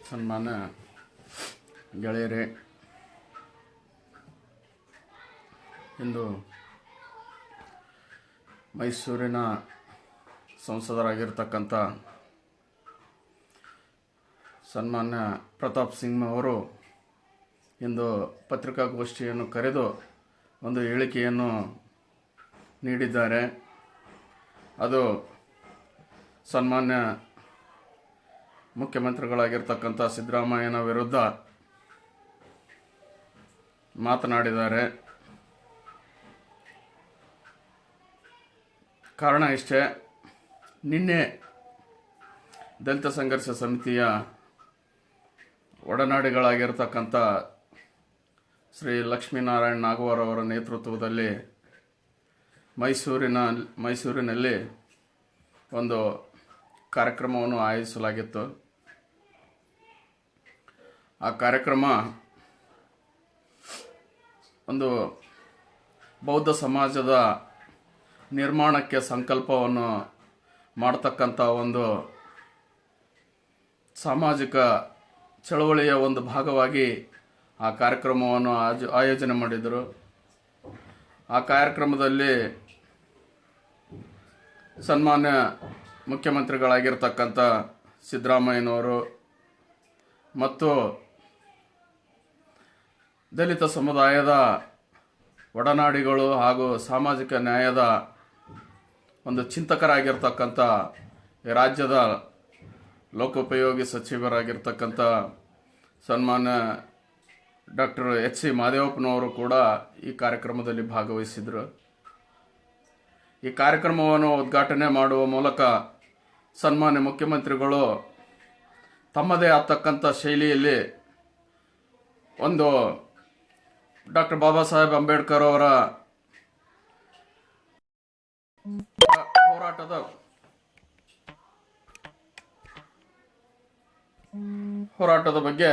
ಸನ್ಮಾನ್ಯ ಗೆಳೆಯರೇ, ಇಂದು ಮೈಸೂರಿನ ಸಂಸದರಾಗಿರ್ತಕ್ಕಂಥ ಸನ್ಮಾನ್ಯ ಪ್ರತಾಪ್ ಸಿಂಗ್ ಅವರು ಇಂದು ಪತ್ರಿಕಾಗೋಷ್ಠಿಯನ್ನು ಕರೆದು ಒಂದು ಹೇಳಿಕೆಯನ್ನು ನೀಡಿದ್ದಾರೆ. ಅದು ಸನ್ಮಾನ್ಯ ಮುಖ್ಯಮಂತ್ರಿಗಳಾಗಿರ್ತಕ್ಕಂಥ ಸಿದ್ದರಾಮಯ್ಯನ ವಿರುದ್ಧ ಮಾತನಾಡಿದ್ದಾರೆ. ಕಾರಣ ಇಷ್ಟೇ, ನಿನ್ನೆ ದಲಿತ ಸಂಘರ್ಷ ಸಮಿತಿಯ ಒಡನಾಡಿಗಳಾಗಿರ್ತಕ್ಕಂಥ ಶ್ರೀ ಲಕ್ಷ್ಮೀನಾರಾಯಣ ನಾಗವರ್ ಅವರ ನೇತೃತ್ವದಲ್ಲಿ ಮೈಸೂರಿನಲ್ಲಿ ಒಂದು ಕಾರ್ಯಕ್ರಮವನ್ನು ಆಯೋಜಿಸಲಾಗಿತ್ತು. ಆ ಕಾರ್ಯಕ್ರಮ ಒಂದು ಬೌದ್ಧ ಸಮಾಜದ ನಿರ್ಮಾಣಕ್ಕೆ ಸಂಕಲ್ಪವನ್ನು ಮಾಡತಕ್ಕಂಥ ಒಂದು ಸಾಮಾಜಿಕ ಚಳವಳಿಯ ಒಂದು ಭಾಗವಾಗಿ ಆ ಕಾರ್ಯಕ್ರಮವನ್ನು ಆಯೋಜನೆ ಮಾಡಿದರು. ಆ ಕಾರ್ಯಕ್ರಮದಲ್ಲಿ ಸನ್ಮಾನ್ಯ ಮುಖ್ಯಮಂತ್ರಿಗಳಾಗಿರ್ತಕ್ಕಂಥ ಸಿದ್ದರಾಮಯ್ಯನವರು ಮತ್ತು ದಲಿತ ಸಮುದಾಯದ ಒಡನಾಡಿಗಳು ಹಾಗೂ ಸಾಮಾಜಿಕ ನ್ಯಾಯದ ಒಂದು ಚಿಂತಕರಾಗಿರ್ತಕ್ಕಂಥ ರಾಜ್ಯದ ಲೋಕೋಪಯೋಗಿ ಸಚಿವರಾಗಿರ್ತಕ್ಕಂಥ ಸನ್ಮಾನ್ಯ ಡಾಕ್ಟರ್ ಎಚ್ ಸಿ ಮಹದೇವಪ್ಪನವರು ಕೂಡ ಈ ಕಾರ್ಯಕ್ರಮದಲ್ಲಿ ಭಾಗವಹಿಸಿದರು. ಈ ಕಾರ್ಯಕ್ರಮವನ್ನು ಉದ್ಘಾಟನೆ ಮಾಡುವ ಮೂಲಕ ಸನ್ಮಾನ್ಯ ಮುಖ್ಯಮಂತ್ರಿಗಳು ತಮ್ಮದೇ ಆಗ್ತಕ್ಕಂಥ ಶೈಲಿಯಲ್ಲಿ ಒಂದು ಡಾಕ್ಟರ್ ಬಾಬಾ ಸಾಹೇಬ್ ಅಂಬೇಡ್ಕರ್ ಅವರ ಹೋರಾಟದ ಬಗ್ಗೆ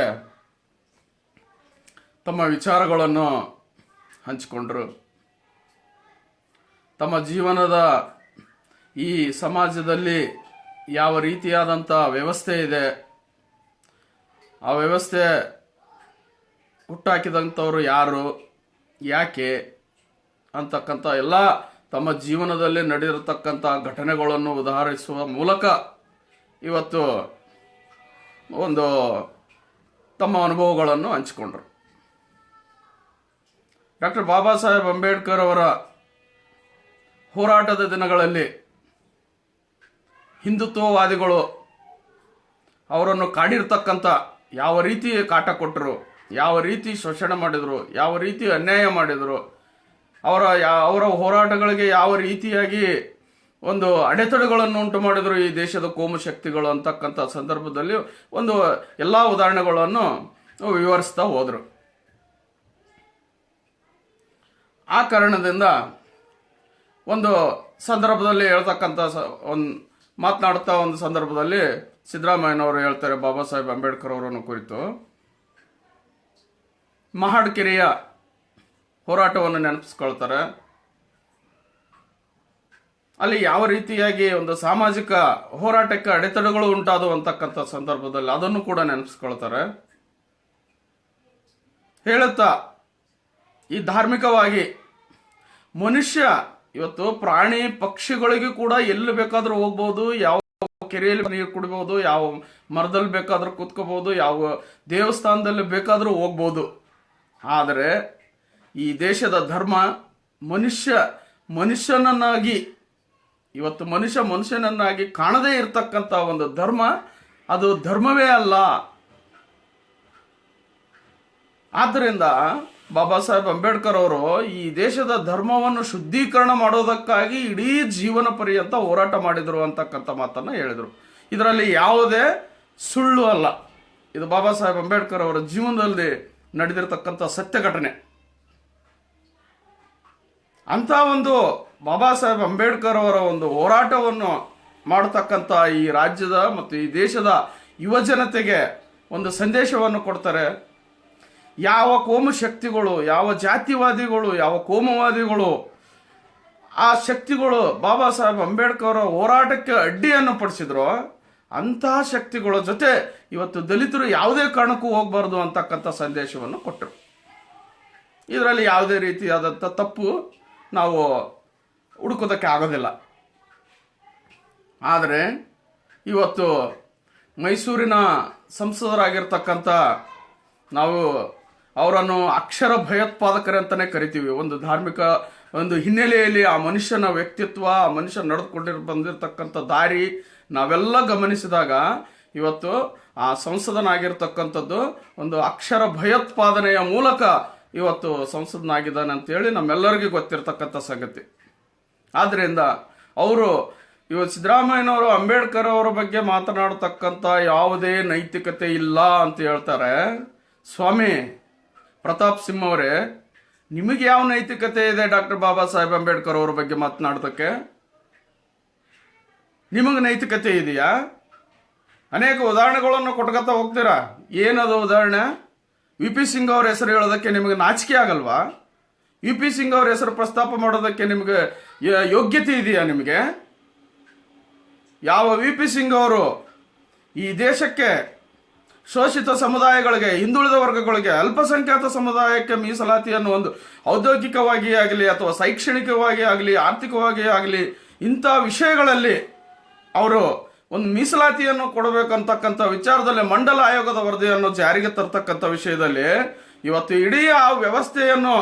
ತಮ್ಮ ವಿಚಾರಗಳನ್ನು ಹಂಚಿಕೊಂಡರು. ತಮ್ಮ ಜೀವನದ ಈ ಸಮಾಜದಲ್ಲಿ ಯಾವ ರೀತಿಯಾದಂಥ ವ್ಯವಸ್ಥೆ ಇದೆ, ಆ ವ್ಯವಸ್ಥೆ ಹುಟ್ಟಾಕಿದಂಥವ್ರು ಯಾರು, ಯಾಕೆ ಅಂತಕ್ಕಂಥ ಎಲ್ಲ ತಮ್ಮ ಜೀವನದಲ್ಲಿ ನಡೆದಿರತಕ್ಕಂಥ ಘಟನೆಗಳನ್ನು ಉದಾಹರಿಸುವ ಮೂಲಕ ಇವತ್ತು ಒಂದು ತಮ್ಮ ಅನುಭವಗಳನ್ನು ಹಂಚಿಕೊಂಡರು. ಡಾಕ್ಟರ್ ಬಾಬಾ ಸಾಹೇಬ್ ಅಂಬೇಡ್ಕರ್ ಅವರ ಹೋರಾಟದ ದಿನಗಳಲ್ಲಿ ಹಿಂದುತ್ವವಾದಿಗಳು ಅವರನ್ನು ಕಾಡಿರ್ತಕ್ಕಂಥ ಯಾವ ರೀತಿ ಕಾಟ ಕೊಟ್ಟರು, ಯಾವ ರೀತಿ ಶೋಷಣೆ ಮಾಡಿದರು, ಯಾವ ರೀತಿ ಅನ್ಯಾಯ ಮಾಡಿದರು, ಅವರ ಹೋರಾಟಗಳಿಗೆ ಯಾವ ರೀತಿಯಾಗಿ ಒಂದು ಅಡೆತಡೆಗಳನ್ನು ಉಂಟು ಮಾಡಿದರು ಈ ದೇಶದ ಕೋಮು ಶಕ್ತಿಗಳು ಅಂತಕ್ಕಂಥ ಸಂದರ್ಭದಲ್ಲಿ ಒಂದು ಎಲ್ಲ ಉದಾಹರಣೆಗಳನ್ನು ವಿವರಿಸ್ತಾ ಹೋದರು. ಆ ಕಾರಣದಿಂದ ಒಂದು ಸಂದರ್ಭದಲ್ಲಿ ಹೇಳ್ತಕ್ಕಂಥ ಮಾತನಾಡುತ್ತಾ ಒಂದು ಸಂದರ್ಭದಲ್ಲಿ ಸಿದ್ದರಾಮಯ್ಯನವರು ಹೇಳ್ತಾರೆ, ಬಾಬಾ ಸಾಹೇಬ್ ಅಂಬೇಡ್ಕರ್ ಅವರನ್ನು ಕುರಿತು ಮಹಾಡ್ಕೆರೆಯ ಹೋರಾಟವನ್ನು ನೆನಪಿಸ್ಕೊಳ್ತಾರೆ. ಅಲ್ಲಿ ಯಾವ ರೀತಿಯಾಗಿ ಒಂದು ಸಾಮಾಜಿಕ ಹೋರಾಟಕ್ಕೆ ಅಡೆತಡೆಗಳು ಉಂಟಾದವು ಅಂತಕ್ಕಂಥ ಸಂದರ್ಭದಲ್ಲಿ ಅದನ್ನು ಕೂಡ ನೆನಪಿಸ್ಕೊಳ್ತಾರೆ. ಹೇಳುತ್ತಾ ಈ ಧಾರ್ಮಿಕವಾಗಿ ಮನುಷ್ಯ ಇವತ್ತು ಪ್ರಾಣಿ ಪಕ್ಷಿಗಳಿಗೆ ಕೂಡ ಎಲ್ಲಿ ಬೇಕಾದ್ರೂ ಹೋಗ್ಬೋದು, ಯಾವ ಕೆರೆಯಲ್ಲಿ ನೀರು ಕುಡಿಬಹುದು, ಯಾವ ಮರದಲ್ಲಿ ಬೇಕಾದ್ರೂ ಕೂತ್ಕೋಬಹುದು, ಯಾವ ದೇವಸ್ಥಾನದಲ್ಲಿ ಬೇಕಾದ್ರೂ ಹೋಗ್ಬೋದು. ಆದರೆ ಈ ದೇಶದ ಧರ್ಮ ಮನುಷ್ಯನನ್ನಾಗಿ ಇವತ್ತು ಮನುಷ್ಯನನ್ನಾಗಿ ಕಾಣದೇ ಇರತಕ್ಕಂಥ ಒಂದು ಧರ್ಮ, ಅದು ಧರ್ಮವೇ ಅಲ್ಲ. ಆದ್ದರಿಂದ ಬಾಬಾ ಸಾಹೇಬ್ ಅಂಬೇಡ್ಕರ್ ಅವರು ಈ ದೇಶದ ಧರ್ಮವನ್ನು ಶುದ್ಧೀಕರಣ ಮಾಡೋದಕ್ಕಾಗಿ ಇಡೀ ಜೀವನ ಪರ್ಯಂತ ಹೋರಾಟ ಮಾಡಿದರು ಅಂತಕ್ಕಂಥ ಮಾತನ್ನು ಹೇಳಿದರು. ಇದರಲ್ಲಿ ಯಾವುದೇ ಸುಳ್ಳು ಅಲ್ಲ. ಇದು ಬಾಬಾ ಸಾಹೇಬ್ ಅಂಬೇಡ್ಕರ್ ಅವರ ಜೀವನದಲ್ಲಿ ನಡೆದಿರತಕ್ಕಂಥ ಸತ್ಯ ಘಟನೆ. ಅಂತ ಒಂದು ಬಾಬಾ ಸಾಹೇಬ್ ಅಂಬೇಡ್ಕರ್ ಅವರ ಒಂದು ಹೋರಾಟವನ್ನು ಮಾಡತಕ್ಕಂಥ ಈ ರಾಜ್ಯದ ಮತ್ತು ಈ ದೇಶದ ಯುವ ಜನತೆಗೆ ಒಂದು ಸಂದೇಶವನ್ನು ಕೊಡ್ತಾರೆ. ಯಾವ ಕೋಮು ಶಕ್ತಿಗಳು, ಯಾವ ಜಾತಿವಾದಿಗಳು, ಯಾವ ಕೋಮುವಾದಿಗಳು ಆ ಶಕ್ತಿಗಳು ಬಾಬಾ ಸಾಹೇಬ್ ಅಂಬೇಡ್ಕರ್ ಹೋರಾಟಕ್ಕೆ ಅಡ್ಡಿಯನ್ನು ಪಡಿಸಿದ್ರು, ಅಂತಹ ಶಕ್ತಿಗಳ ಜೊತೆ ಇವತ್ತು ದಲಿತರು ಯಾವುದೇ ಕಾರಣಕ್ಕೂ ಹೋಗಬಾರ್ದು ಅಂತಕ್ಕಂಥ ಸಂದೇಶವನ್ನು ಕೊಟ್ಟರು. ಇದರಲ್ಲಿ ಯಾವುದೇ ರೀತಿಯಾದಂಥ ತಪ್ಪು ನಾವು ಹುಡುಕೋದಕ್ಕೆ ಆಗೋದಿಲ್ಲ. ಆದರೆ ಇವತ್ತು ಮೈಸೂರಿನ ಸಂಸದರಾಗಿರ್ತಕ್ಕಂಥ ನಾವು ಅವರನ್ನು ಅಕ್ಷರ ಭಯೋತ್ಪಾದಕರಂತಲೇ ಕರಿತೀವಿ. ಒಂದು ಧಾರ್ಮಿಕ ಒಂದು ಹಿನ್ನೆಲೆಯಲ್ಲಿ ಆ ಮನುಷ್ಯನ ವ್ಯಕ್ತಿತ್ವ, ಆ ಮನುಷ್ಯ ಬಂದಿರತಕ್ಕಂಥ ದಾರಿ ನಾವೆಲ್ಲ ಗಮನಿಸಿದಾಗ ಇವತ್ತು ಆ ಸಂಸದನಾಗಿರ್ತಕ್ಕಂಥದ್ದು ಒಂದು ಅಕ್ಷರ ಭಯೋತ್ಪಾದನೆಯ ಮೂಲಕ ಇವತ್ತು ಸಂಸದನಾಗಿದ್ದಾನೆ ಅಂತೇಳಿ ನಮ್ಮೆಲ್ಲರಿಗೂ ಗೊತ್ತಿರತಕ್ಕಂಥ ಸಂಗತಿ. ಆದ್ದರಿಂದ ಅವರು ಇವತ್ತು ಸಿದ್ದರಾಮಯ್ಯನವರು ಅಂಬೇಡ್ಕರ್ ಅವರ ಬಗ್ಗೆ ಮಾತನಾಡತಕ್ಕಂಥ ಯಾವುದೇ ನೈತಿಕತೆ ಇಲ್ಲ ಅಂತ ಹೇಳ್ತಾರೆ. ಸ್ವಾಮಿ ಪ್ರತಾಪ್ ಸಿಂಹ ಅವರೇ, ನಿಮಗೆ ಯಾವ ನೈತಿಕತೆ ಇದೆ ಡಾಕ್ಟರ್ ಬಾಬಾ ಸಾಹೇಬ್ ಅಂಬೇಡ್ಕರ್ ಅವರ ಬಗ್ಗೆ ಮಾತನಾಡೋದಕ್ಕೆ? ನಿಮಗೆ ನೈತಿಕತೆ ಇದೆಯಾ? ಅನೇಕ ಉದಾಹರಣೆಗಳನ್ನು ಕೊಟ್ಕೊತಾ ಹೋಗ್ತೀರಾ. ಏನದು ಉದಾಹರಣೆ? ವಿ ಪಿ ಸಿಂಗ್ ಅವ್ರ ಹೆಸರು ಹೇಳೋದಕ್ಕೆ ನಿಮಗೆ ನಾಚಿಕೆ ಆಗಲ್ವಾ? ವಿ ಪಿ ಸಿಂಗ್ ಅವ್ರ ಹೆಸರು ಪ್ರಸ್ತಾಪ ಮಾಡೋದಕ್ಕೆ ನಿಮಗೆ ಯೋಗ್ಯತೆ ಇದೆಯಾ? ನಿಮಗೆ ಯಾವ ವಿ ಪಿ ಸಿಂಗ್ ಅವರು ಈ ದೇಶಕ್ಕೆ ಶೋಷಿತ ಸಮುದಾಯಗಳಿಗೆ, ಹಿಂದುಳಿದ ವರ್ಗಗಳಿಗೆ, ಅಲ್ಪಸಂಖ್ಯಾತ ಸಮುದಾಯಕ್ಕೆ ಮೀಸಲಾತಿಯನ್ನು ಒಂದು ಔದ್ಯೋಗಿಕವಾಗಿ ಆಗಲಿ ಅಥವಾ ಶೈಕ್ಷಣಿಕವಾಗಿ ಆಗಲಿ ಆರ್ಥಿಕವಾಗಿ ಆಗಲಿ ಇಂಥ ವಿಷಯಗಳಲ್ಲಿ ಅವರು ಒಂದು ಮೀಸಲಾತಿಯನ್ನು ಕೊಡಬೇಕಂತಕ್ಕಂಥ ವಿಚಾರದಲ್ಲಿ ಮಂಡಲ ಆಯೋಗದ ವರದಿಯನ್ನು ಜಾರಿಗೆ ತರ್ತಕ್ಕಂಥ ವಿಷಯದಲ್ಲಿ ಇವತ್ತು ಇಡೀ ಆ ವ್ಯವಸ್ಥೆಯನ್ನು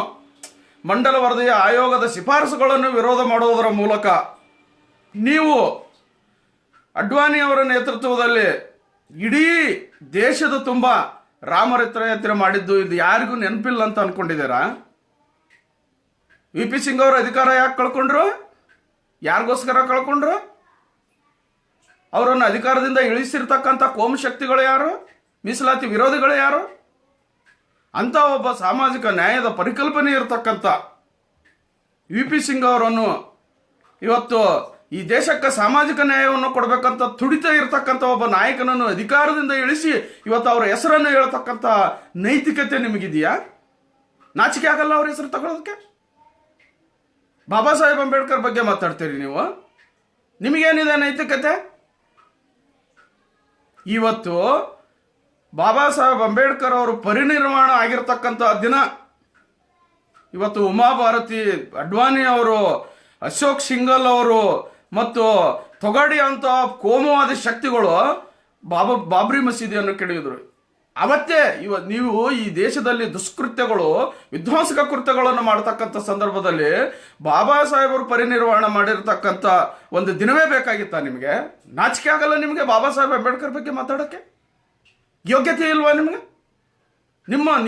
ಮಂಡಲ ವರದಿಯ ಆಯೋಗದ ಶಿಫಾರಸುಗಳನ್ನು ವಿರೋಧ ಮಾಡುವುದರ ಮೂಲಕ ನೀವು ಅಡ್ವಾಣಿ ಅವರ ನೇತೃತ್ವದಲ್ಲಿ ಇಡೀ ದೇಶದ ತುಂಬ ರಾಮರಥಯಾತ್ರೆ ಮಾಡಿದ್ದು ಇದು ಯಾರಿಗೂ ನೆನಪಿಲ್ಲ ಅಂತ ಅನ್ಕೊಂಡಿದ್ದೀರಾ? ವಿ ಪಿ ಸಿಂಗ್ ಅವರು ಅಧಿಕಾರ ಯಾಕೆ ಕಳ್ಕೊಂಡ್ರು? ಯಾರಿಗೋಸ್ಕರ ಕಳ್ಕೊಂಡ್ರು? ಅವರನ್ನು ಅಧಿಕಾರದಿಂದ ಇಳಿಸಿರ್ತಕ್ಕಂಥ ಕೋಮು ಶಕ್ತಿಗಳು ಯಾರು? ಮೀಸಲಾತಿ ವಿರೋಧಿಗಳು ಯಾರು? ಅಂತ ಒಬ್ಬ ಸಾಮಾಜಿಕ ನ್ಯಾಯದ ಪರಿಕಲ್ಪನೆ ಇರತಕ್ಕಂಥ ವಿ ಪಿ ಸಿಂಗ್ ಅವರನ್ನು ಇವತ್ತು ಈ ದೇಶಕ್ಕೆ ಸಾಮಾಜಿಕ ನ್ಯಾಯವನ್ನು ಕೊಡಬೇಕಂತ ತುಡಿತಾ ಇರತಕ್ಕಂಥ ಒಬ್ಬ ನಾಯಕನನ್ನು ಅಧಿಕಾರದಿಂದ ಇಳಿಸಿ ಇವತ್ತು ಅವರ ಹೆಸರನ್ನು ಹೇಳ್ತಕ್ಕಂಥ ನೈತಿಕತೆ ನಿಮಗಿದೆಯಾ? ನಾಚಿಕೆ ಆಗಲ್ಲ ಅವ್ರ ಹೆಸರು ತಗೊಳ್ಳೋದಕ್ಕೆ? ಬಾಬಾ ಸಾಹೇಬ್ ಅಂಬೇಡ್ಕರ್ ಬಗ್ಗೆ ಮಾತಾಡ್ತೀರಿ ನೀವು, ನಿಮಗೇನಿದೆ ನೈತಿಕತೆ? ಇವತ್ತು ಬಾಬಾ ಸಾಹೇಬ್ ಅಂಬೇಡ್ಕರ್ ಅವರು ಪರಿನಿರ್ವಾಣ ಆಗಿರ್ತಕ್ಕಂಥ ದಿನ. ಇವತ್ತು ಉಮಾಭಾರತಿ, ಅಡ್ವಾಣಿ ಅವರು, ಅಶೋಕ್ ಸಿಂಗಲ್ ಅವರು ಮತ್ತು ತೊಗಾಡಿ ಅಂತ ಕೋಮುವಾದಿ ಶಕ್ತಿಗಳು ಬಾಬ್ರಿ ಮಸೀದಿಯನ್ನು ಕೆಡವಿದ್ರು. ಅವತ್ತೇ ನೀವು ಈ ದೇಶದಲ್ಲಿ ದುಷ್ಕೃತ್ಯಗಳು, ವಿಧ್ವಂಸಕ ಕೃತ್ಯಗಳನ್ನು ಮಾಡತಕ್ಕಂಥ ಸಂದರ್ಭದಲ್ಲಿ ಬಾಬಾ ಸಾಹೇಬರು ಪರಿನಿರ್ವಾಣ ಮಾಡಿರ್ತಕ್ಕಂಥ ಒಂದು ದಿನವೇ ಬೇಕಾಗಿತ್ತಾ ನಿಮಗೆ? ನಾಚಿಕೆ ಆಗಲ್ಲ ನಿಮಗೆ ಬಾಬಾ ಸಾಹೇಬ್ ಅಂಬೇಡ್ಕರ್ ಬಗ್ಗೆ ಮಾತಾಡೋಕ್ಕೆ? ಯೋಗ್ಯತೆ ಇಲ್ವಾ ನಿಮಗೆ?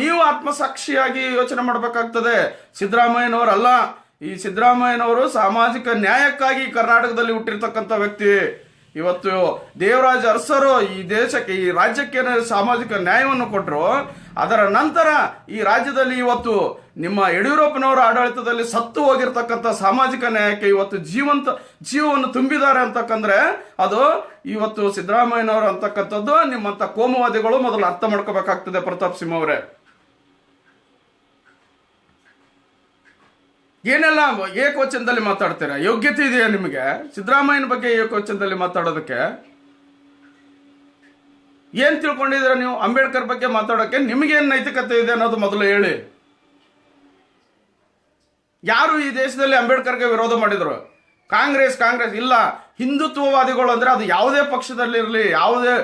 ನೀವು ಆತ್ಮಸಾಕ್ಷಿಯಾಗಿ ಯೋಚನೆ ಮಾಡಬೇಕಾಗ್ತದೆ. ಸಿದ್ದರಾಮಯ್ಯನವರಲ್ಲ. ಈ ಸಿದ್ದರಾಮಯ್ಯನವರು ಸಾಮಾಜಿಕ ನ್ಯಾಯಕ್ಕಾಗಿ ಕರ್ನಾಟಕದಲ್ಲಿ ಹುಟ್ಟಿರ್ತಕ್ಕಂಥ ವ್ಯಕ್ತಿ. ಇವತ್ತು ದೇವರಾಜ ಅರಸರು ಈ ದೇಶಕ್ಕೆ, ಈ ರಾಜ್ಯಕ್ಕೆ ಸಾಮಾಜಿಕ ನ್ಯಾಯವನ್ನು ಕೊಟ್ಟರು. ಅದರ ನಂತರ ಈ ರಾಜ್ಯದಲ್ಲಿ ಇವತ್ತು ನಿಮ್ಮ ಯಡಿಯೂರಪ್ಪನವರ ಆಡಳಿತದಲ್ಲಿ ಸತ್ತು ಹೋಗಿರ್ತಕ್ಕಂಥ ಸಾಮಾಜಿಕ ನ್ಯಾಯಕ್ಕೆ ಇವತ್ತು ಜೀವವನ್ನು ತುಂಬಿದ್ದಾರೆ ಅಂತಕ್ಕಂದ್ರೆ ಅದು ಇವತ್ತು ಸಿದ್ದರಾಮಯ್ಯನವರು ಅಂತಕ್ಕಂಥದ್ದು ನಿಮ್ಮಂಥ ಕೋಮುವಾದಿಗಳು ಮೊದಲು ಅರ್ಥ ಮಾಡ್ಕೋಬೇಕಾಗ್ತದೆ. ಪ್ರತಾಪ್ ಸಿಂಹ ಅವರೇ, ಏನೆಲ್ಲ ಏಕವಚನದಲ್ಲಿ ಮಾತಾಡ್ತೀರಾ? ಯೋಗ್ಯತೆ ಇದೆಯಾ ನಿಮಗೆ ಸಿದ್ದರಾಮಯ್ಯನ ಬಗ್ಗೆ ಏಕವಚನದಲ್ಲಿ ಮಾತಾಡೋದಕ್ಕೆ? ಏನ್ ತಿಳ್ಕೊಂಡಿದ್ದೀರಾ ನೀವು ಅಂಬೇಡ್ಕರ್ ಬಗ್ಗೆ ಮಾತಾಡೋಕ್ಕೆ? ನಿಮಗೇನು ನೈತಿಕತೆ ಇದೆ ಅನ್ನೋದು ಮೊದಲು ಹೇಳಿ. ಯಾರು ಈ ದೇಶದಲ್ಲಿ ಅಂಬೇಡ್ಕರ್ಗೆ ವಿರೋಧ ಮಾಡಿದ್ರು? ಕಾಂಗ್ರೆಸ್ ಇಲ್ಲ. ಹಿಂದುತ್ವವಾದಿಗಳು ಅಂದ್ರೆ ಅದು ಯಾವುದೇ ಪಕ್ಷದಲ್ಲಿರಲಿ, ಯಾವುದೇ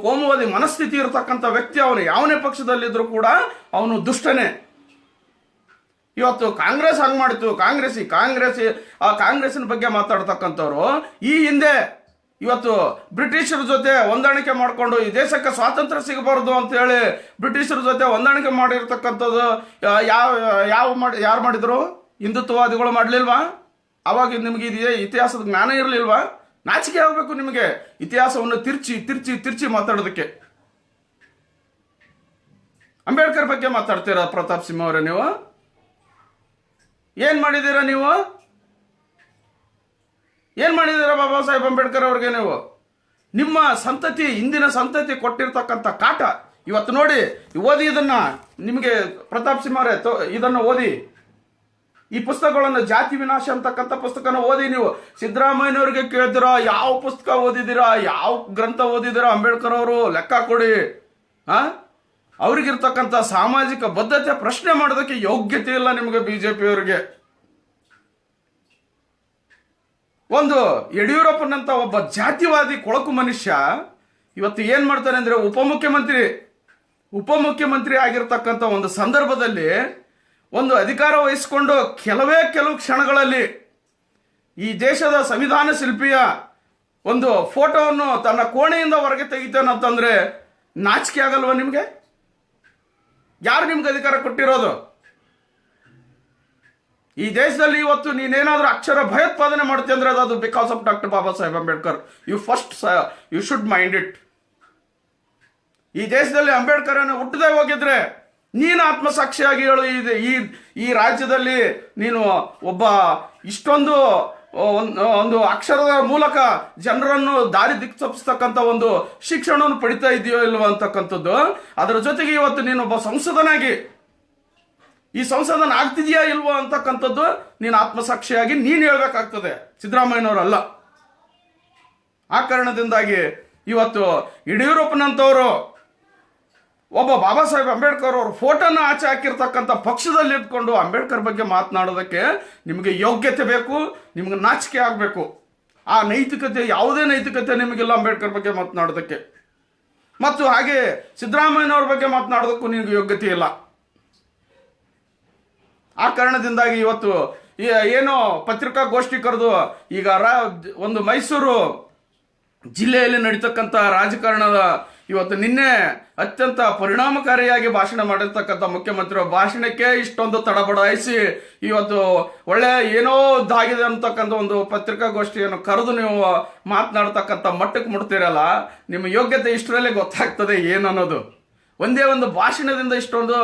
ಕೋಮುವಾದಿ ಮನಸ್ಥಿತಿ ಇರತಕ್ಕಂಥ ವ್ಯಕ್ತಿ ಅವನು ಯಾವನೇ ಪಕ್ಷದಲ್ಲಿದ್ರು ಕೂಡ ಅವನು ದುಷ್ಟನೇ. ಇವತ್ತು ಕಾಂಗ್ರೆಸ್ ಹಂಗೆ ಮಾಡಿತು, ಕಾಂಗ್ರೆಸ್ಸಿನ ಬಗ್ಗೆ ಮಾತಾಡ್ತಕ್ಕಂಥವ್ರು ಈ ಹಿಂದೆ ಇವತ್ತು ಬ್ರಿಟಿಷರ ಜೊತೆ ಹೊಂದಾಣಿಕೆ ಮಾಡಿಕೊಂಡು ಈ ದೇಶಕ್ಕೆ ಸ್ವಾತಂತ್ರ್ಯ ಸಿಗಬಾರ್ದು ಅಂತ ಹೇಳಿ ಬ್ರಿಟಿಷರ ಜೊತೆ ಹೊಂದಾಣಿಕೆ ಮಾಡಿರ್ತಕ್ಕಂಥದ್ದು ಯಾರು ಮಾಡಿದ್ರು? ಹಿಂದುತ್ವವಾದಿಗಳು ಮಾಡಲಿಲ್ವಾ? ಅವಾಗ ನಿಮಗೆ ಇದೆಯೇ ಇತಿಹಾಸದ ಜ್ಞಾನ ಇರಲಿಲ್ವಾ? ನಾಚಿಕೆ ಆಗಬೇಕು ನಿಮಗೆ ಇತಿಹಾಸವನ್ನು ತಿರ್ಚಿ ಮಾತಾಡೋದಕ್ಕೆ. ಅಂಬೇಡ್ಕರ್ ಬಗ್ಗೆ ಮಾತಾಡ್ತೀರಾ ಪ್ರತಾಪ್ ಸಿಂಹ ಅವರೇ? ನೀವು ಏನ್ ಮಾಡಿದ್ದೀರಾ? ಏನ್ ಮಾಡಿದ್ದೀರಾ ಬಾಬಾ ಸಾಹೇಬ್ ಅಂಬೇಡ್ಕರ್ ಅವ್ರಿಗೆ? ನಿಮ್ಮ ಸಂತತಿ, ಹಿಂದಿನ ಸಂತತಿ ಕೊಟ್ಟಿರ್ತಕ್ಕಂಥ ಕಾಟ ಇವತ್ತು ನೋಡಿ. ಓದಿ ಇದನ್ನ, ನಿಮಗೆ ಪ್ರತಾಪ್ ಸಿಂಹ ಅವರೇ ಇದನ್ನು ಓದಿ. ಈ ಪುಸ್ತಕಗಳನ್ನು ಜಾತಿ ವಿನಾಶ ಅಂತಕ್ಕಂಥ ಪುಸ್ತಕನ ಓದಿ. ನೀವು ಸಿದ್ದರಾಮಯ್ಯನವ್ರಿಗೆ ಕೇಳ್ತೀರಾ ಯಾವ ಪುಸ್ತಕ ಓದಿದ್ದೀರಾ, ಯಾವ ಗ್ರಂಥ ಓದಿದ್ದೀರಾ, ಅಂಬೇಡ್ಕರ್ ಅವರು ಲೆಕ್ಕ ಕೊಡಿ. ಅವ್ರಿಗಿರ್ತಕ್ಕಂಥ ಸಾಮಾಜಿಕ ಬದ್ಧತೆ ಪ್ರಶ್ನೆ ಮಾಡೋದಕ್ಕೆ ಯೋಗ್ಯತೆ ಇಲ್ಲ ನಿಮಗೆ ಬಿಜೆಪಿಯವರಿಗೆ. ಒಂದು ಯಡಿಯೂರಪ್ಪನಂತ ಒಬ್ಬ ಜಾತಿವಾದಿ ಕೊಳಕು ಮನುಷ್ಯ ಇವತ್ತು ಏನ್ ಮಾಡ್ತಾನೆ ಅಂದ್ರೆ ಉಪಮುಖ್ಯಮಂತ್ರಿ ಆಗಿರ್ತಕ್ಕಂಥ ಒಂದು ಸಂದರ್ಭದಲ್ಲಿ ಒಂದು ಅಧಿಕಾರ ವಹಿಸಿಕೊಂಡು ಕೆಲವು ಕ್ಷಣಗಳಲ್ಲಿ ಈ ದೇಶದ ಸಂವಿಧಾನ ಶಿಲ್ಪಿಯ ಒಂದು ಫೋಟೋವನ್ನು ತನ್ನ ಕೋಣೆಯಿಂದ ಹೊರಗೆ ತೆಗಿತಾನಂತಂದ್ರೆ ನಾಚಿಕೆ ಆಗಲ್ವ ನಿಮ್ಗೆ? ಯಾರು ನಿಮ್ಗೆ ಅಧಿಕಾರ ಕೊಟ್ಟಿರೋದು? ಈ ದೇಶದಲ್ಲಿ ಇವತ್ತು ನೀನೇನಾದ್ರೂ ಅಕ್ಷರ ಭಯೋತ್ಪಾದನೆ ಮಾಡ್ತೀಯ ಅಂದ್ರೆ ಅದು because of doctor Baba Saheb Ambedkar. You should mind it. ಈ ದೇಶದಲ್ಲಿ ಅಂಬೇಡ್ಕರ್ ಅನ್ನು ಹುಟ್ಟದೆ ಹೋಗಿದ್ರೆ ನೀನು ಆತ್ಮಸಾಕ್ಷಿಯಾಗಿ ಹೇಳು, ಈ ರಾಜ್ಯದಲ್ಲಿ ನೀನು ಒಬ್ಬ ಇಷ್ಟೊಂದು ಒಂದು ಅಕ್ಷರದ ಮೂಲಕ ಜನರನ್ನು ದಾರಿ ದಿಕ್ತಪ್ಪಿಸ್ತಕ್ಕಂಥ ಒಂದು ಶಿಕ್ಷಣವನ್ನು ಪಡಿತಾ ಇದೆಯೋ ಇಲ್ವೋ ಅಂತಕ್ಕಂಥದ್ದು. ಅದರ ಜೊತೆಗೆ ಇವತ್ತು ನೀನು ಒಬ್ಬ ಸಂಸದನಾಗಿ ಈ ಸಂಸದನ ಆಗ್ತಿದೆಯಾ ಇಲ್ವೋ ಅಂತಕ್ಕಂಥದ್ದು ನೀನು ಆತ್ಮಸಾಕ್ಷಿಯಾಗಿ ನೀನು ಹೇಳ್ಬೇಕಾಗ್ತದೆ, ಸಿದ್ದರಾಮಯ್ಯನವರಲ್ಲ. ಆ ಕಾರಣದಿಂದಾಗಿ ಇವತ್ತು ಯಡಿಯೂರಪ್ಪನಂತವರು ಒಬ್ಬ ಬಾಬಾ ಸಾಹೇಬ್ ಅಂಬೇಡ್ಕರ್ ಅವರು ಫೋಟೋನ ಆಚೆ ಹಾಕಿರ್ತಕ್ಕಂಥ ಪಕ್ಷದಲ್ಲಿ ಇಟ್ಕೊಂಡು ಅಂಬೇಡ್ಕರ್ ಬಗ್ಗೆ ಮಾತನಾಡೋದಕ್ಕೆ ನಿಮಗೆ ಯೋಗ್ಯತೆ ಬೇಕು, ನಿಮ್ಗೆ ನಾಚಿಕೆ ಆಗಬೇಕು. ಆ ನೈತಿಕತೆ, ಯಾವುದೇ ನೈತಿಕತೆ ನಿಮಗಿಲ್ಲ ಅಂಬೇಡ್ಕರ್ ಬಗ್ಗೆ ಮಾತನಾಡೋದಕ್ಕೆ. ಮತ್ತು ಹಾಗೆ ಸಿದ್ದರಾಮಯ್ಯನವ್ರ ಬಗ್ಗೆ ಮಾತನಾಡೋದಕ್ಕೂ ನಿಮಗೆ ಯೋಗ್ಯತೆ ಇಲ್ಲ. ಆ ಕಾರಣದಿಂದಾಗಿ ಇವತ್ತು ಏನೋ ಪತ್ರಿಕಾಗೋಷ್ಠಿ ಕರೆದು ಈಗ ಒಂದು ಮೈಸೂರು ಜಿಲ್ಲೆಯಲ್ಲಿ ನಡೀತಕ್ಕಂಥ ರಾಜಕಾರಣದ ಇವತ್ತು ನಿನ್ನೆ ಅತ್ಯಂತ ಪರಿಣಾಮಕಾರಿಯಾಗಿ ಭಾಷಣ ಮಾಡಿರ್ತಕ್ಕಂಥ ಮುಖ್ಯಮಂತ್ರಿ ಭಾಷಣಕ್ಕೆ ಇಷ್ಟೊಂದು ತಡಬಡಾಯಿಸಿ ಇವತ್ತು ಒಳ್ಳೆ ಏನೋ ಇದಾಗಿದೆ ಅಂತಕ್ಕಂಥ ಒಂದು ಪತ್ರಿಕಾಗೋಷ್ಠಿಯನ್ನು ಕರೆದು ನೀವು ಮಾತನಾಡ್ತಕ್ಕಂಥ ಮಟ್ಟಕ್ಕೆ ಮುಡ್ತೀರಲ್ಲ, ನಿಮ್ಮ ಯೋಗ್ಯತೆ ಇಷ್ಟರಲ್ಲೇ ಗೊತ್ತಾಗ್ತದೆ ಏನನ್ನೋದು. ಒಂದೇ ಒಂದು ಭಾಷಣದಿಂದ ಇಷ್ಟೊಂದು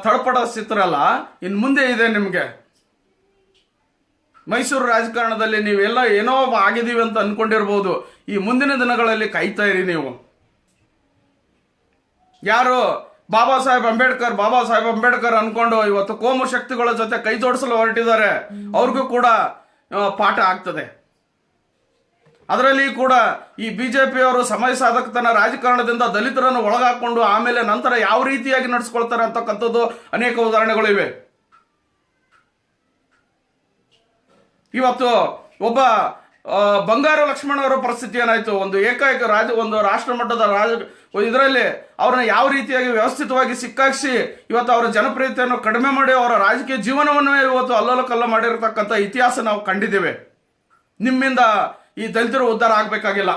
ತಡಪಡಿಸ್ತಿರಲ್ಲ, ಇನ್ನು ಮುಂದೆ ಇದೆ ನಿಮಗೆ. ಮೈಸೂರು ರಾಜಕಾರಣದಲ್ಲಿ ನೀವೆಲ್ಲ ಏನೋ ಆಗಿದೀವಿ ಅಂತ ಅನ್ಕೊಂಡಿರ್ಬೋದು, ಈ ಮುಂದಿನ ದಿನಗಳಲ್ಲಿ ಕಾಯ್ತಾ ಇರಿ ನೀವು. ಯಾರು ಬಾಬಾ ಸಾಹೇಬ್ ಅಂಬೇಡ್ಕರ್ ಅನ್ಕೊಂಡು ಇವತ್ತು ಕೋಮು ಶಕ್ತಿಗಳ ಜೊತೆ ಕೈ ಜೋಡಿಸಲು ಹೊರಟಿದ್ದಾರೆ, ಅವ್ರಿಗೂ ಕೂಡ ಪಾಠ ಆಗ್ತದೆ. ಅದರಲ್ಲಿ ಕೂಡ ಈ ಬಿಜೆಪಿಯವರು ಸಮಯ ಸಾಧಕತನ ರಾಜಕಾರಣದಿಂದ ದಲಿತರನ್ನು ಒಳಗಾಕೊಂಡು ಆಮೇಲೆ ನಂತರ ಯಾವ ರೀತಿಯಾಗಿ ನಡೆಸ್ಕೊಳ್ತಾರೆ ಅಂತಕ್ಕಂಥದ್ದು ಅನೇಕ ಉದಾಹರಣೆಗಳಿವೆ. ಇವತ್ತು ಒಬ್ಬ ಬಂಗಾರು ಲಕ್ಷ್ಮಣ್ ಅವರ ಪರಿಸ್ಥಿತಿ ಏನಾಯ್ತು? ಒಂದು ಏಕೈಕ ಒಂದು ರಾಷ್ಟ್ರ ಮಟ್ಟದ ಇದರಲ್ಲಿ ಅವ್ರನ್ನ ಯಾವ ರೀತಿಯಾಗಿ ವ್ಯವಸ್ಥಿತವಾಗಿ ಸಿಕ್ಕಾಕ್ಸಿ ಇವತ್ತು ಅವರ ಜನಪ್ರಿಯತೆಯನ್ನು ಕಡಿಮೆ ಮಾಡಿ ಅವರ ರಾಜಕೀಯ ಜೀವನವನ್ನು ಇವತ್ತು ಅಲ್ಲೋಲಕಲ್ಲ ಮಾಡಿರತಕ್ಕಂಥ ಇತಿಹಾಸ ನಾವು ಕಂಡಿದ್ದೇವೆ. ನಿಮ್ಮಿಂದ ಈ ದಲಿತರು ಉದ್ಧಾರ ಆಗ್ಬೇಕಾಗಿಲ್ಲ.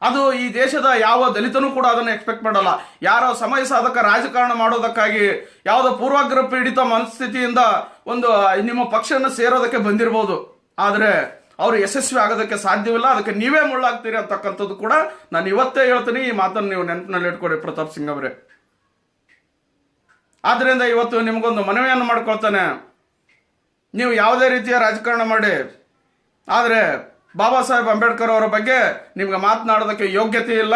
ಅದು ಈ ದೇಶದ ಯಾವ ದಲಿತನೂ ಕೂಡ ಅದನ್ನು ಎಕ್ಸ್ಪೆಕ್ಟ್ ಮಾಡಲ್ಲ. ಯಾರೋ ಸಮಯ ಸಾಧಕ ರಾಜಕಾರಣ ಮಾಡೋದಕ್ಕಾಗಿ ಯಾವುದೋ ಪೂರ್ವಾಗ್ರಹ ಪೀಡಿತ ಮನಸ್ಥಿತಿಯಿಂದ ಒಂದು ನಿಮ್ಮ ಪಕ್ಷವನ್ನು ಸೇರೋದಕ್ಕೆ ಬಂದಿರಬಹುದು, ಆದರೆ ಅವರು ಯಶಸ್ವಿ ಆಗೋದಕ್ಕೆ ಸಾಧ್ಯವಿಲ್ಲ. ಅದಕ್ಕೆ ನೀವೇ ಮುಳ್ಳಾಗ್ತೀರಿ ಅಂತಕ್ಕಂಥದ್ದು ಕೂಡ ನಾನು ಇವತ್ತೇ ಹೇಳ್ತೀನಿ. ಈ ಮಾತನ್ನು ನೀವು ನೆನಪಿನಲ್ಲಿ ಇಟ್ಕೊಡಿ ಪ್ರತಾಪ್ ಸಿಂಗ್ ಅವರೇ. ಆದ್ರಿಂದ ಇವತ್ತು ನಿಮಗೊಂದು ಮನವಿಯನ್ನು ಮಾಡ್ಕೊಳ್ತಾನೆ, ನೀವು ಯಾವುದೇ ರೀತಿಯ ರಾಜಕಾರಣ ಮಾಡಿ, ಆದರೆ ಬಾಬಾ ಸಾಹೇಬ್ ಅಂಬೇಡ್ಕರ್ ಅವರ ಬಗ್ಗೆ ನಿಮ್ಗೆ ಮಾತನಾಡೋದಕ್ಕೆ ಯೋಗ್ಯತೆ ಇಲ್ಲ.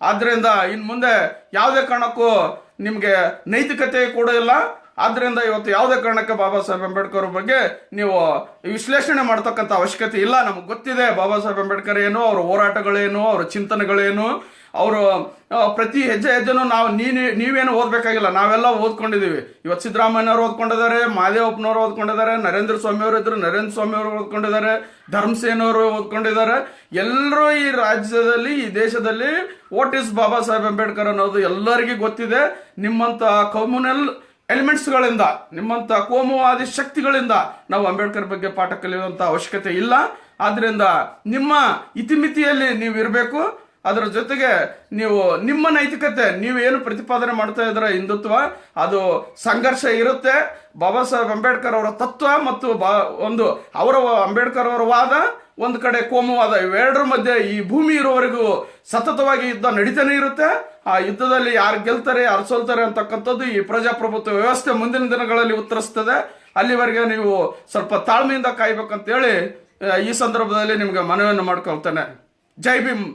ಆದ್ರಿಂದ ಇನ್ನು ಮುಂದೆ ಯಾವುದೇ ಕಾರಣಕ್ಕೂ ನಿಮಗೆ ನೈತಿಕತೆ ಕೂಡ ಇಲ್ಲ. ಆದ್ರಿಂದ ಇವತ್ತು ಯಾವುದೇ ಕಾರಣಕ್ಕೆ ಬಾಬಾ ಸಾಹೇಬ್ ಅಂಬೇಡ್ಕರ್ ಬಗ್ಗೆ ನೀವು ವಿಶ್ಲೇಷಣೆ ಮಾಡ್ತಕ್ಕಂಥ ಅವಶ್ಯಕತೆ ಇಲ್ಲ. ನಮ್ಗೆ ಗೊತ್ತಿದೆ ಬಾಬಾ ಸಾಹೇಬ್ ಅಂಬೇಡ್ಕರ್ ಏನು, ಅವ್ರ ಹೋರಾಟಗಳೇನು, ಅವ್ರ ಚಿಂತನೆಗಳೇನು, ಅವರು ಪ್ರತಿ ಹೆಜ್ಜೆನೂ ನೀವೇನು ಓದಬೇಕಾಗಿಲ್ಲ, ನಾವೆಲ್ಲ ಓದ್ಕೊಂಡಿದ್ದೀವಿ. ಇವತ್ತು ಸಿದ್ದರಾಮಯ್ಯನವರು ಓದ್ಕೊಂಡಿದ್ದಾರೆ, ಮಹದೇವಪ್ಪನವರು ಓದ್ಕೊಂಡಿದ್ದಾರೆ, ನರೇಂದ್ರ ಸ್ವಾಮಿ ಅವರು ಇದ್ರು, ನರೇಂದ್ರ ಸ್ವಾಮಿ ಅವರು ಓದ್ಕೊಂಡಿದ್ದಾರೆ, ಧರ್ಮಸೇನವರು ಓದ್ಕೊಂಡಿದ್ದಾರೆ. ಎಲ್ಲರೂ ಈ ರಾಜ್ಯದಲ್ಲಿ, ಈ ದೇಶದಲ್ಲಿ ವಾಟ್ ಈಸ್ ಬಾಬಾ ಸಾಹೇಬ್ ಅಂಬೇಡ್ಕರ್ ಅನ್ನೋದು ಎಲ್ಲರಿಗೂ ಗೊತ್ತಿದೆ. ನಿಮ್ಮಂತ ಕಮ್ಯುನಲ್ ಎಲಿಮೆಂಟ್ಸ್ಗಳಿಂದ, ನಿಮ್ಮಂತ ಕೋಮುವಾದಿ ಶಕ್ತಿಗಳಿಂದ ನಾವು ಅಂಬೇಡ್ಕರ್ ಬಗ್ಗೆ ಪಾಠ ಕಲಿಯುವಂತ ಅವಶ್ಯಕತೆ ಇಲ್ಲ. ಆದ್ರಿಂದ ನಿಮ್ಮ ಇತಿಮಿತಿಯಲ್ಲಿ ನೀವು ಇರಬೇಕು. ಅದರ ಜೊತೆಗೆ ನೀವು ನಿಮ್ಮ ನೈತಿಕತೆ, ನೀವೇನು ಪ್ರತಿಪಾದನೆ ಮಾಡ್ತಾ ಇದ್ರೆ ಹಿಂದುತ್ವ, ಅದು ಸಂಘರ್ಷ ಇರುತ್ತೆ. ಬಾಬಾ ಸಾಹೇಬ್ ಅಂಬೇಡ್ಕರ್ ಅವರ ತತ್ವ ಮತ್ತು ಒಂದು ಅಂಬೇಡ್ಕರ್ ಅವರ ವಾದ, ಒಂದು ಕಡೆ ಕೋಮುವಾದ, ಇವೆರಡರ ಮಧ್ಯೆ ಈ ಭೂಮಿ ಇರುವವರೆಗೂ ಸತತವಾಗಿ ಯುದ್ಧ ನಡೀತಾನೆ ಇರುತ್ತೆ. ಆ ಯುದ್ಧದಲ್ಲಿ ಯಾರು ಗೆಲ್ತಾರೆ, ಯಾರು ಸೋಲ್ತಾರೆ ಅಂತಕ್ಕಂಥದ್ದು ಈ ಪ್ರಜಾಪ್ರಭುತ್ವ ವ್ಯವಸ್ಥೆ ಮುಂದಿನ ದಿನಗಳಲ್ಲಿ ಉತ್ತರಿಸ್ತದೆ. ಅಲ್ಲಿವರೆಗೆ ನೀವು ಸ್ವಲ್ಪ ತಾಳ್ಮೆಯಿಂದ ಕಾಯ್ಬೇಕಂತೇಳಿ ಈ ಸಂದರ್ಭದಲ್ಲಿ ನಿಮ್ಗೆ ಮನವಿಯನ್ನು ಮಾಡ್ಕೊಳ್ತೇನೆ. ಜೈ ಭೀಮ್.